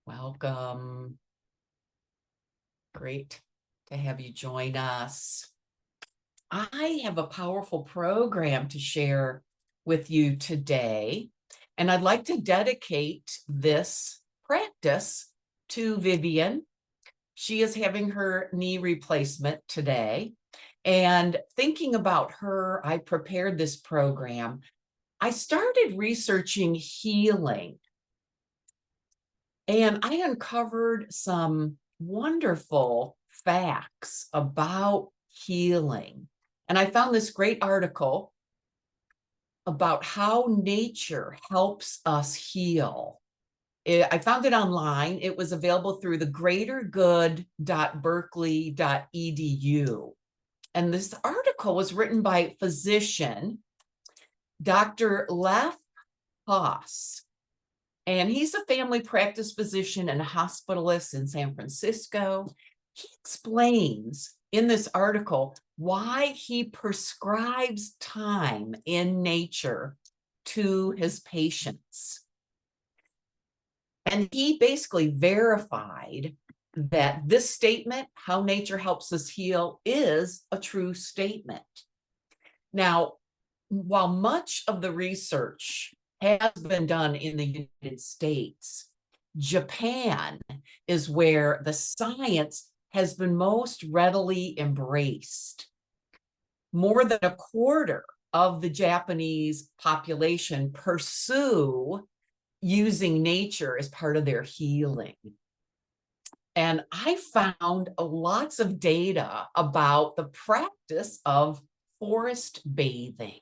Welcome. Great to have you join us. I have a powerful program to share with you today, and I'd like to dedicate this practice to Vivian. She is having her knee replacement today, and thinking about her, I prepared this program. I started researching healing, and I uncovered some wonderful facts about healing. And I found this great article about how nature helps us heal. I found it online. It was available through the greatergood.berkeley.edu. And this article was written by physician Dr. Lev Haas. And he's a family practice physician and a hospitalist in San Francisco. He explains in this article why he prescribes time in nature to his patients. And he basically verified that this statement, how nature helps us heal, is a true statement. Now, while much of the research has been done in the United States, Japan is where the science has been most readily embraced. More than a quarter of the Japanese population pursue using nature as part of their healing. And I found lots of data about the practice of forest bathing.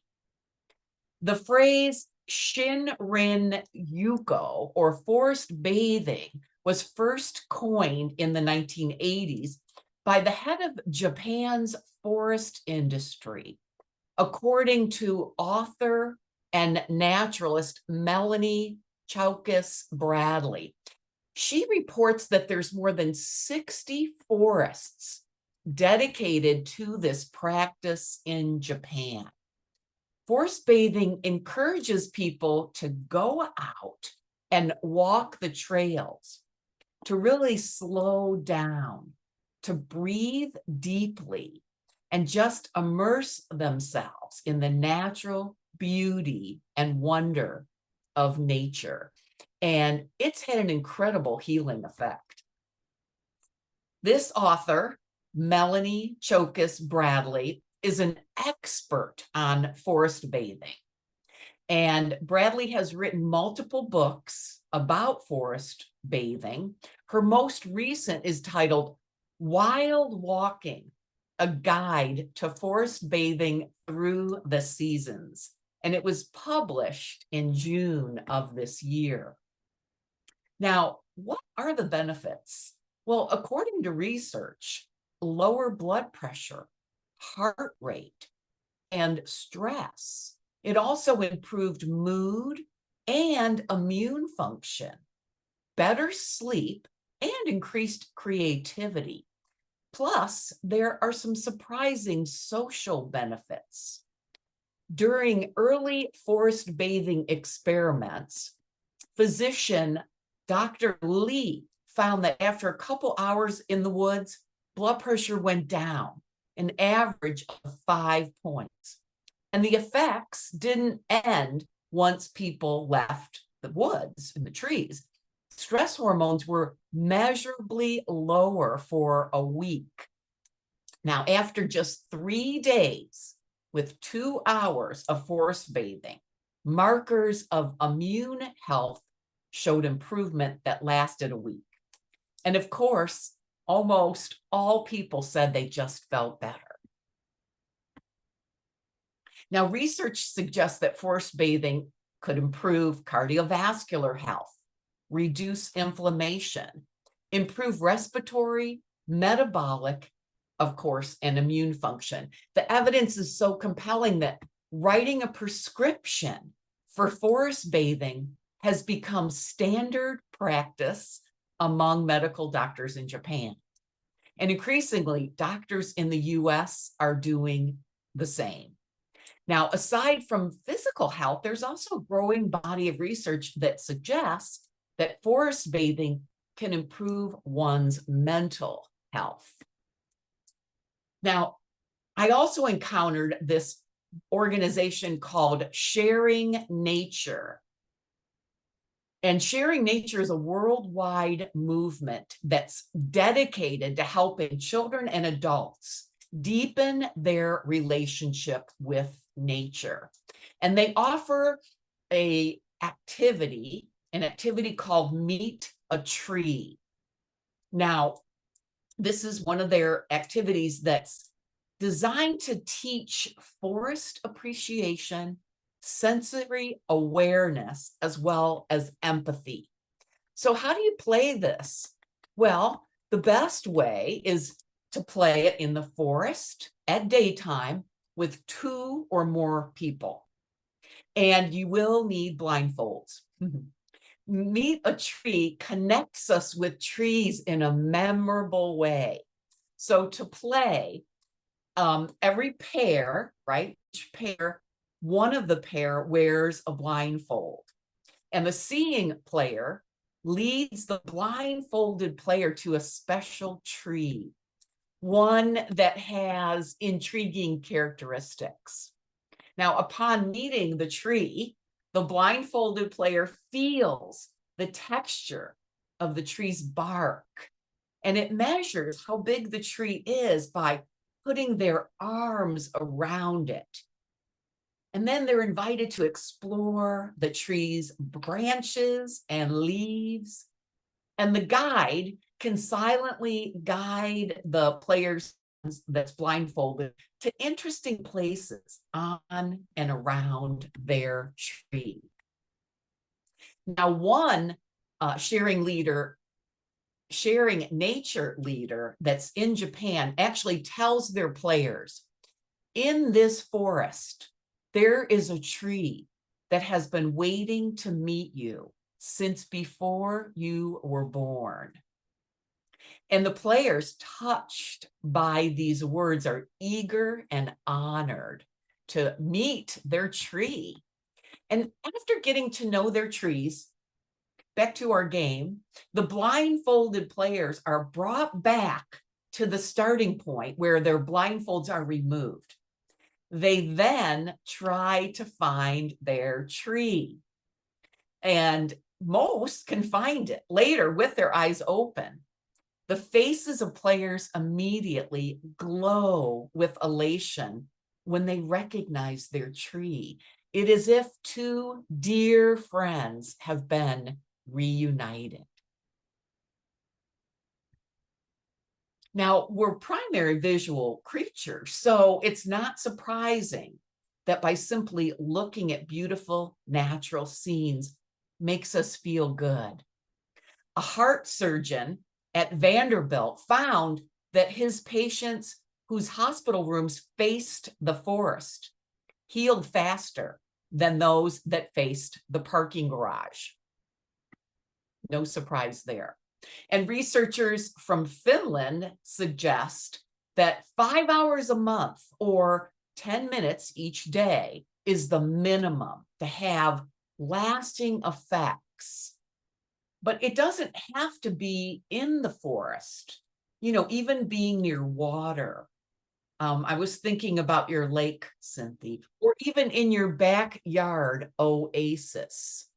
The phrase Shinrin Yuko, or forest bathing, was first coined in the 1980s by the head of Japan's forest industry, according to author and naturalist Melanie Chaukus Bradley. She reports that there's more than 60 forests dedicated to this practice in Japan. Forest bathing encourages people to go out and walk the trails, to really slow down, to breathe deeply, and just immerse themselves in the natural beauty and wonder of nature. And it's had an incredible healing effect. This author, Melanie Chaukus Bradley, is an expert on forest bathing. And Bradley has written multiple books about forest bathing. Her most recent is titled Wild Walking, a Guide to Forest Bathing Through the Seasons. And it was published in June of this year. Now, what are the benefits? Well, according to research, lower blood pressure, heart rate, and stress. It also improved mood and immune function, better sleep, and increased creativity. Plus, there are some surprising social benefits. During early forest bathing experiments, physician Dr. Lee found that after a couple hours in the woods, blood pressure went down an average of 5 points. And the effects didn't end once people left the woods and the trees. Stress hormones were measurably lower for a week. Now, after just 3 days with 2 hours of forest bathing, markers of immune health showed improvement that lasted a week. And of course, almost all people said they just felt better. Now, research suggests that forest bathing could improve cardiovascular health, reduce inflammation, improve respiratory, metabolic, of course, and immune function. The evidence is so compelling that writing a prescription for forest bathing has become standard practice among medical doctors in Japan. And increasingly, doctors in the US are doing the same. Now, aside from physical health, there's also a growing body of research that suggests that forest bathing can improve one's mental health. Now, I also encountered this organization called Sharing Nature. And Sharing Nature is a worldwide movement that's dedicated to helping children and adults deepen their relationship with nature. And they offer an activity called Meet a Tree. Now, this is one of their activities that's designed to teach forest appreciation, sensory awareness, as well as empathy. So how do you play this? Well, the best way is to play it in the forest at daytime with 2 or more people. And you will need blindfolds. Meet a Tree connects us with trees in a memorable way. So to play, every pair, right? Each pair, one of the pair wears a blindfold. And the seeing player leads the blindfolded player to a special tree, one that has intriguing characteristics. Now, upon meeting the tree, the blindfolded player feels the texture of the tree's bark, and it measures how big the tree is by putting their arms around it. And then they're invited to explore the tree's branches and leaves. And the guide can silently guide the players that's blindfolded to interesting places on and around their tree. Now, one sharing nature leader that's in Japan actually tells their players, in this forest, there is a tree that has been waiting to meet you since before you were born. And the players, touched by these words, are eager and honored to meet their tree. And after getting to know their trees, back to our game, the blindfolded players are brought back to the starting point where their blindfolds are removed. They then try to find their tree. And most can find it later with their eyes open. The faces of players immediately glow with elation when they recognize their tree. It is as if 2 dear friends have been reunited. Now, we're primary visual creatures, so it's not surprising that by simply looking at beautiful natural scenes makes us feel good. A heart surgeon at Vanderbilt found that his patients whose hospital rooms faced the forest healed faster than those that faced the parking garage. No surprise there. And researchers from Finland suggest that 5 hours a month or 10 minutes each day is the minimum to have lasting effects. But it doesn't have to be in the forest, even being near water. I was thinking about your lake, Cynthia, or even in your backyard oasis.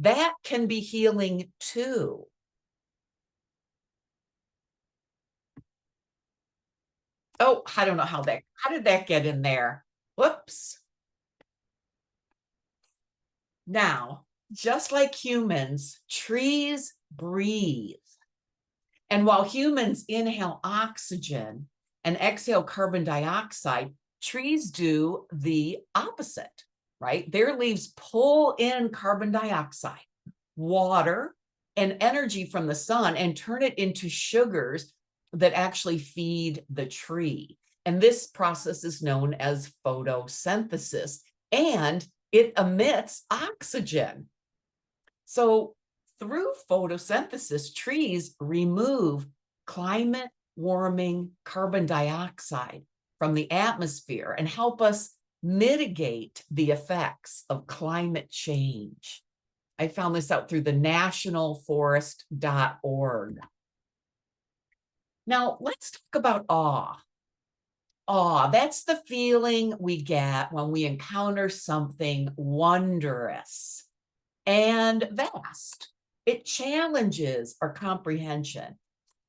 That can be healing too. Oh, I don't know how did that get in there? Whoops. Now, just like humans, trees breathe. And while humans inhale oxygen and exhale carbon dioxide, trees do the opposite, right? Their leaves pull in carbon dioxide, water, and energy from the sun and turn it into sugars that actually feed the tree. And this process is known as photosynthesis, and it emits oxygen. So through photosynthesis, trees remove climate warming carbon dioxide from the atmosphere and help us mitigate the effects of climate change. I found this out through the nationalforest.org. Now, let's talk about awe. Awe, that's the feeling we get when we encounter something wondrous and vast. It challenges our comprehension.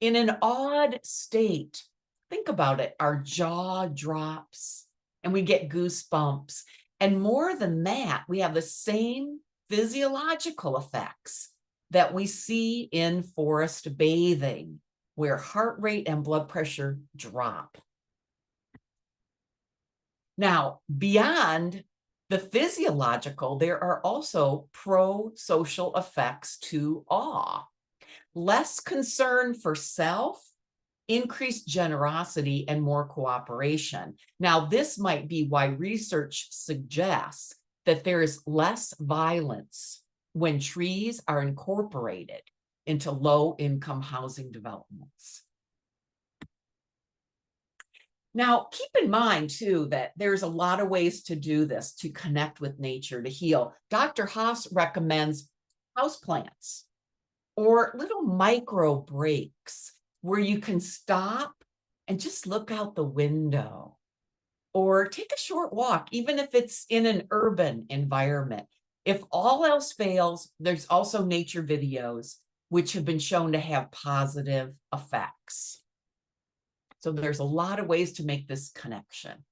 In an awed state, think about it, our jaw drops and we get goosebumps. And more than that, we have the same physiological effects that we see in forest bathing, where heart rate and blood pressure drop. Now, beyond the physiological, there are also pro-social effects to awe. Less concern for self, increased generosity, and more cooperation. Now, this might be why research suggests that there is less violence when trees are incorporated into low-income housing developments. Now, keep in mind, too, that there's a lot of ways to do this, to connect with nature, to heal. Dr. Haas recommends houseplants or little micro breaks where you can stop and just look out the window or take a short walk, even if it's in an urban environment. If all else fails, there's also nature videos, which have been shown to have positive effects. So there's a lot of ways to make this connection.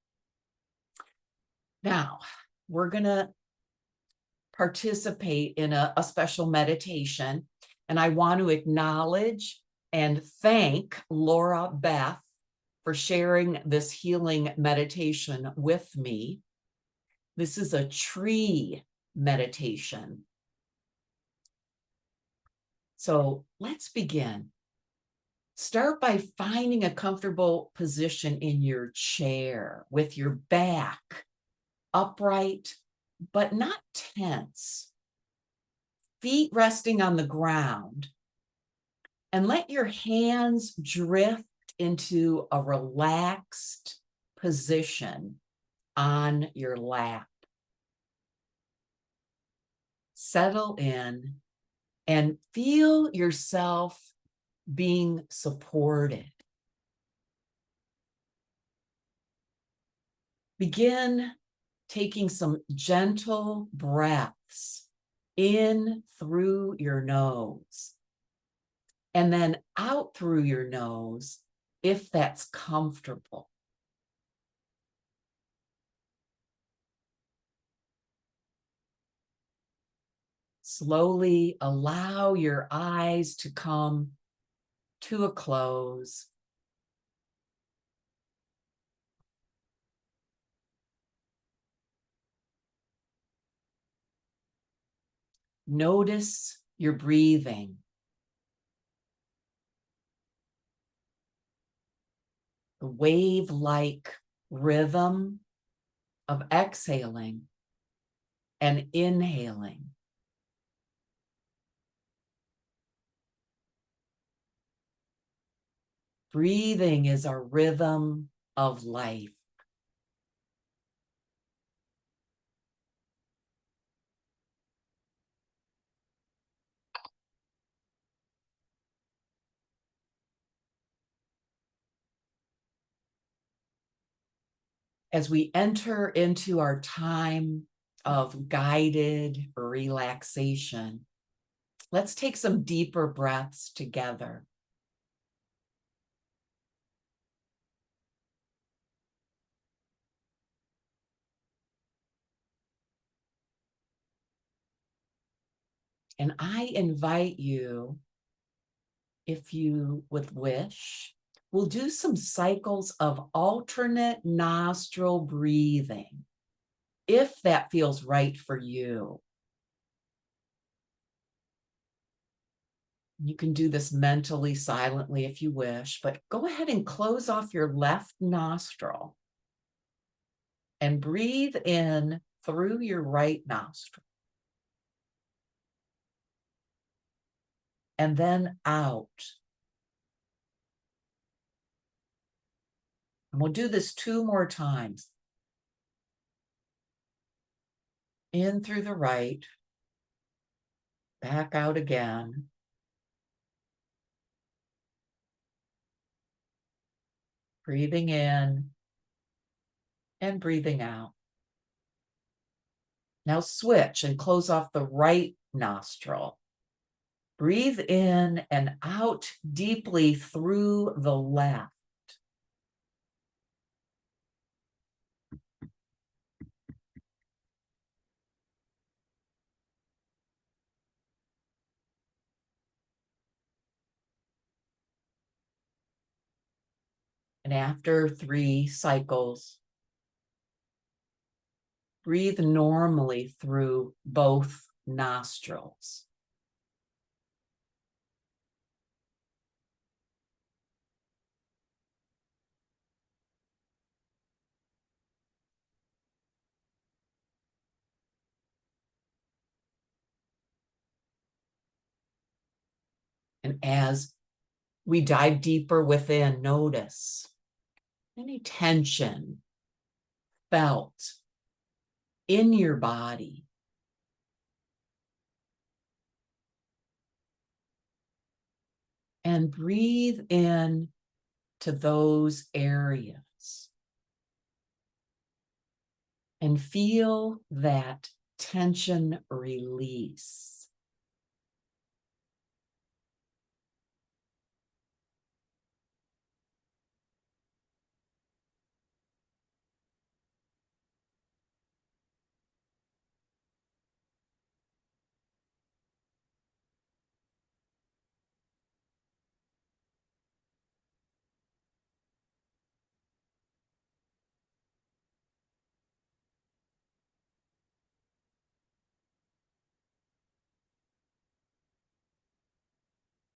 Now, we're going to participate in a special meditation, and I want to acknowledge and thank Laura Beth for sharing this healing meditation with me. This is a tree meditation. So let's begin. Start by finding a comfortable position in your chair with your back upright, but not tense. Feet resting on the ground. And let your hands drift into a relaxed position on your lap. Settle in and feel yourself being supported. Begin taking some gentle breaths in through your nose and then out through your nose if that's comfortable. Slowly allow your eyes to come to a close. Notice your breathing. The wave-like rhythm of exhaling and inhaling. Breathing is a rhythm of life. As we enter into our time of guided relaxation, let's take some deeper breaths together. And I invite you, if you would wish, we'll do some cycles of alternate nostril breathing, if that feels right for you. You can do this mentally, silently if you wish, but go ahead and close off your left nostril and breathe in through your right nostril. And then out. And we'll do this 2 more times. In through the right Back out again. Breathing in and breathing out. Now switch and close off the right nostril. Breathe in and out deeply through the left. And after 3 cycles, breathe normally through both nostrils. And as we dive deeper within, notice any tension felt in your body. And breathe in to those areas. And feel that tension release.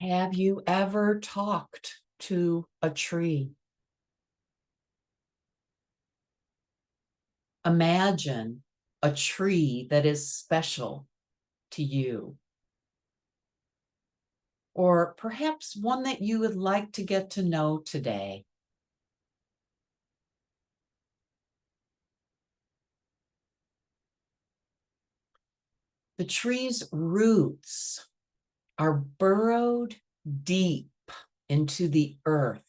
Have you ever talked to a tree? Imagine a tree that is special to you, or perhaps one that you would like to get to know today. The tree's roots are burrowed deep into the earth.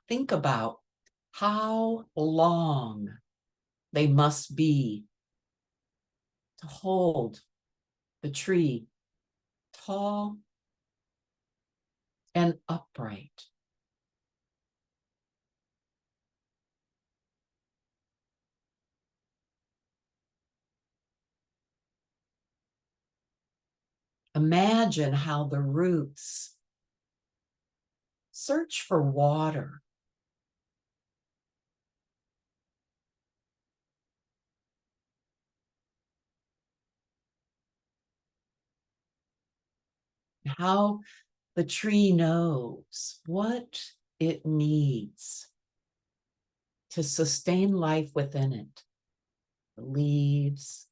Think about how long they must be to hold the tree tall and upright. Imagine how the roots search for water. How the tree knows what it needs to sustain life within it. The leaves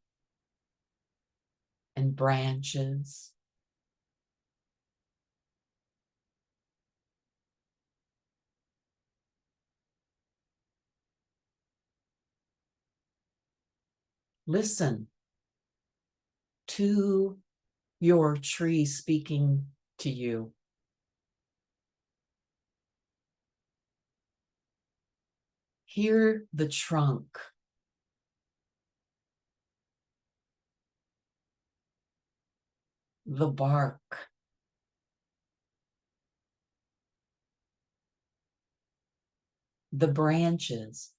and branches. Listen to your tree speaking to you. Hear the trunk. The bark. The branches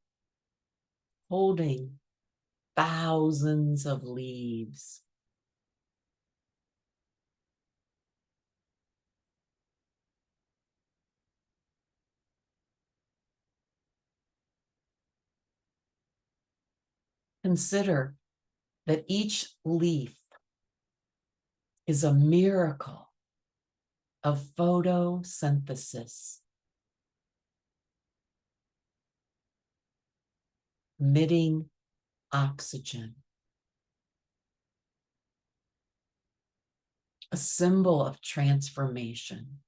holding thousands of leaves. Consider that each leaf is a miracle of photosynthesis, emitting oxygen, a symbol of transformation.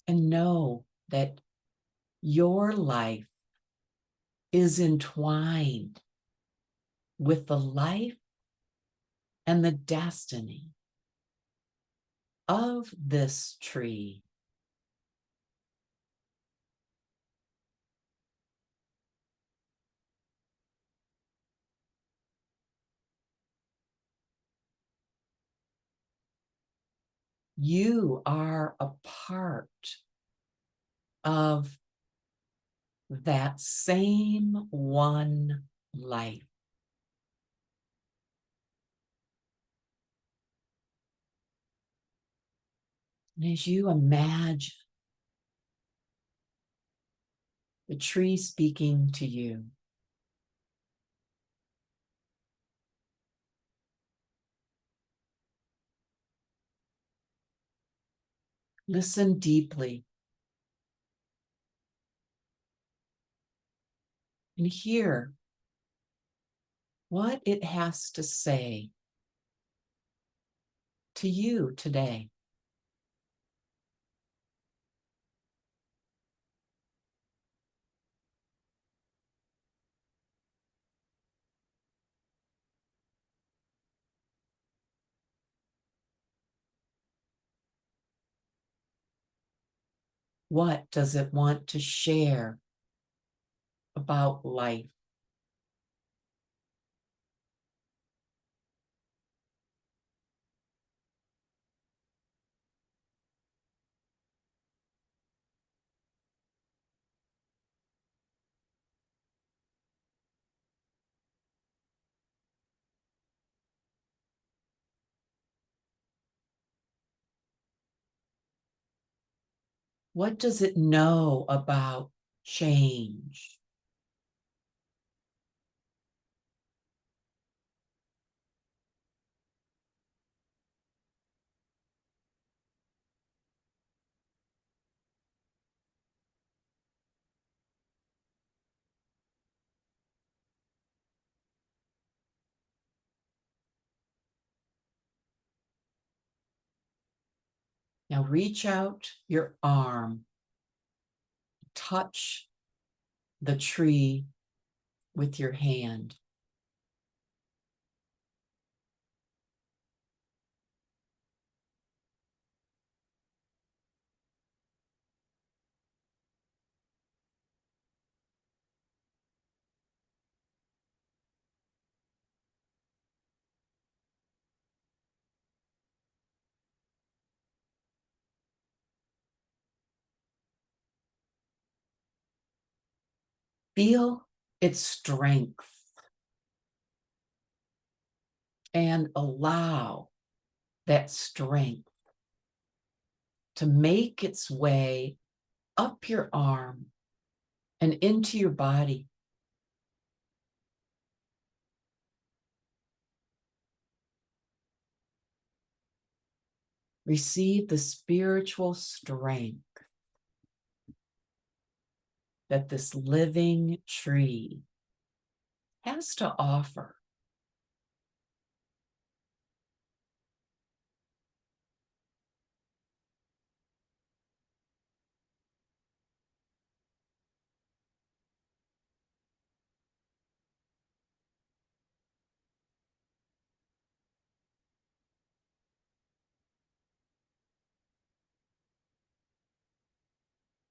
and know that your life is entwined with the life and the destiny of this tree. You are a part of that same one life. And as you imagine the tree speaking to you, listen deeply and hear what it has to say to you today. What does it want to share about life? What does it know about change? Now reach out your arm, touch the tree with your hand. Feel its strength and allow that strength to make its way up your arm and into your body. Receive the spiritual strength that this living tree has to offer.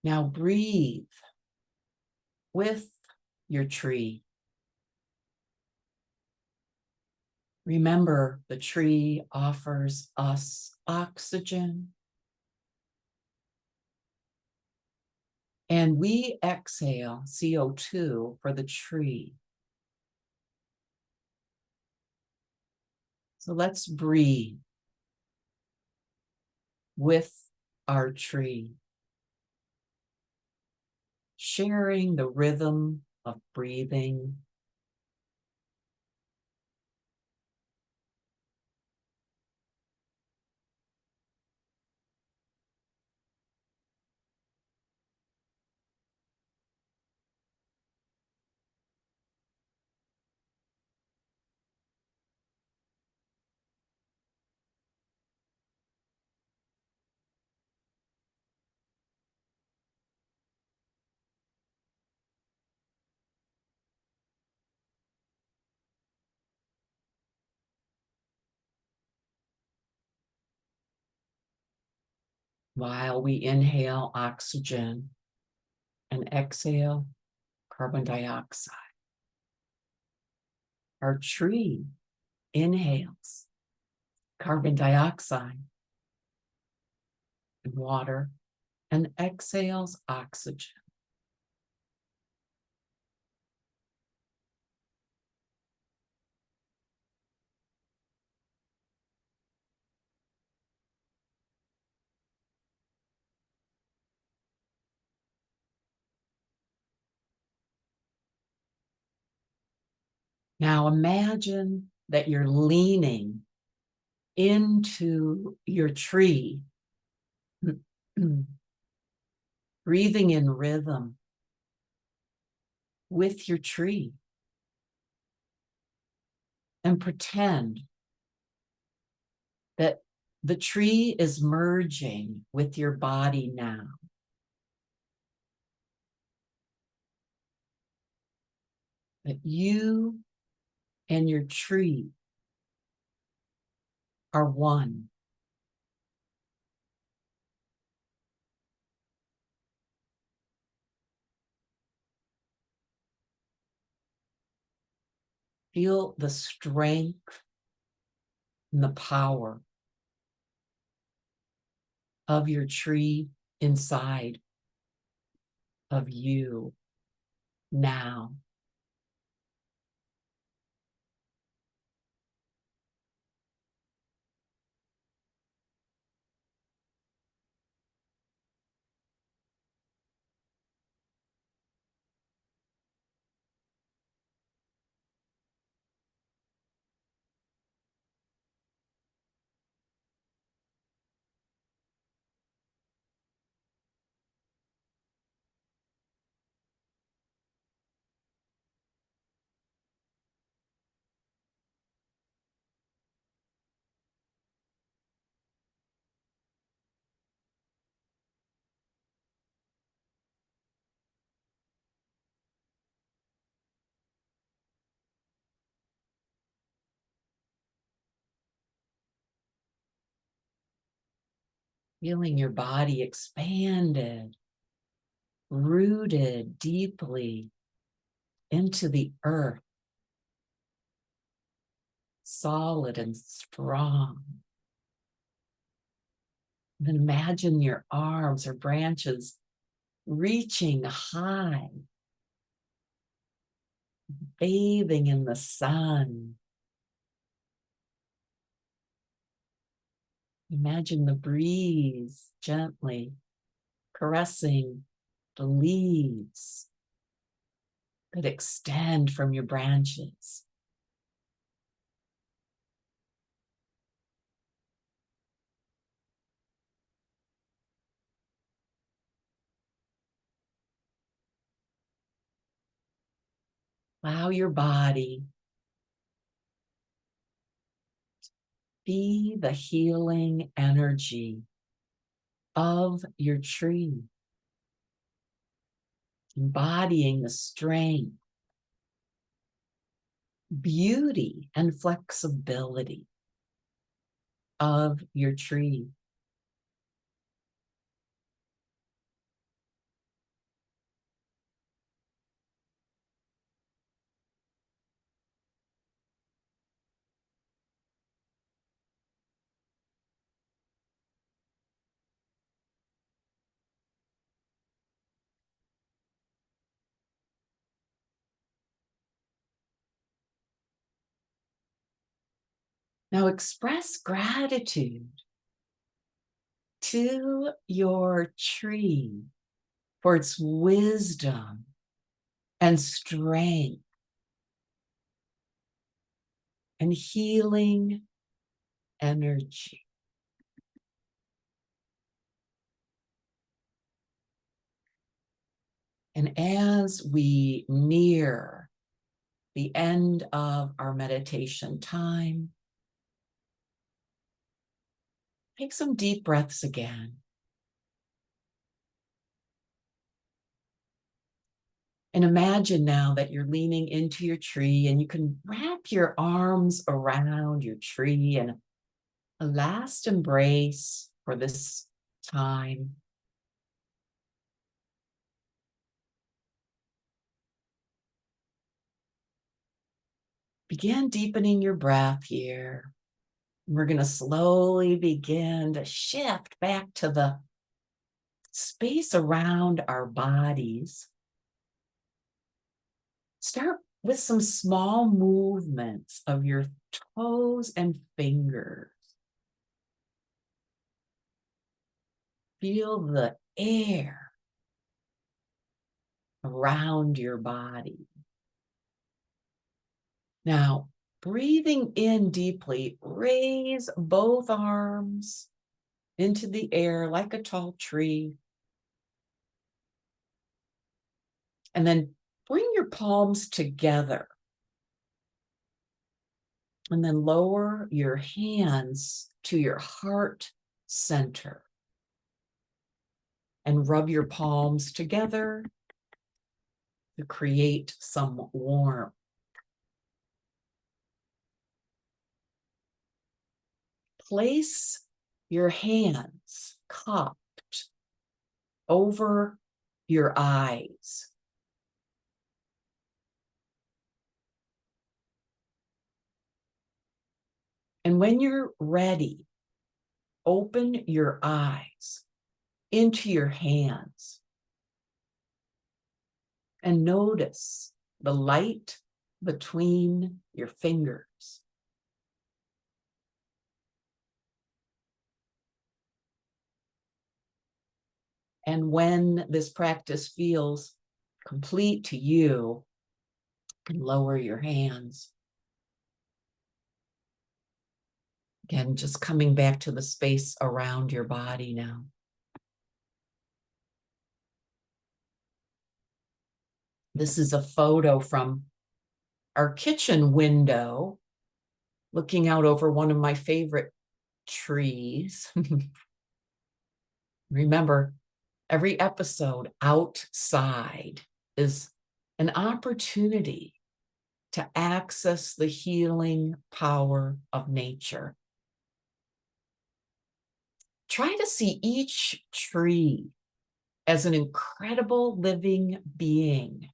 Now breathe with your tree. Remember, the tree offers us oxygen, and we exhale CO2 for the tree. So let's breathe with our tree, sharing the rhythm of breathing. while we inhale oxygen and exhale carbon dioxide. Our tree inhales carbon dioxide and water and exhales oxygen. Now imagine that you're leaning into your tree, breathing in rhythm with your tree, and pretend that the tree is merging with your body now. That you and your tree are one. Feel the strength and the power of your tree inside of you now. Feeling your body expanded, rooted deeply into the earth, solid and strong. Then imagine your arms or branches reaching high, bathing in the sun. Imagine the breeze gently caressing the leaves that extend from your branches. Allow your body be the healing energy of your tree, embodying the strength, beauty, and flexibility of your tree. Now express gratitude to your tree for its wisdom and strength and healing energy. And as we near the end of our meditation time, take some deep breaths again. And imagine now that you're leaning into your tree and you can wrap your arms around your tree and a last embrace for this time. Begin deepening your breath here. We're going to slowly begin to shift back to the space around our bodies. Start with some small movements of your toes and fingers. Feel the air around your body. Now, breathing in deeply, raise both arms into the air like a tall tree. And then bring your palms together. And then lower your hands to your heart center. And rub your palms together to create some warmth. Place your hands cupped over your eyes. And when you're ready, open your eyes into your hands and notice the light between your fingers. And when this practice feels complete to you, you can lower your hands. Again, just coming back to the space around your body now. This is a photo from our kitchen window, looking out over one of my favorite trees. Remember, every episode outside is an opportunity to access the healing power of nature. Try to see each tree as an incredible living being.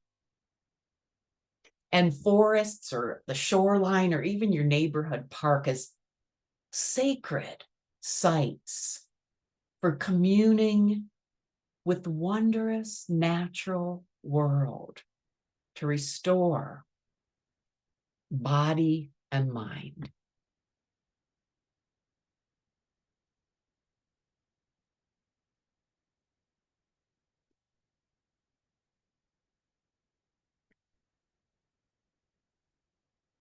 And forests or the shoreline or even your neighborhood park as sacred sites for communing with the wondrous natural world to restore body and mind.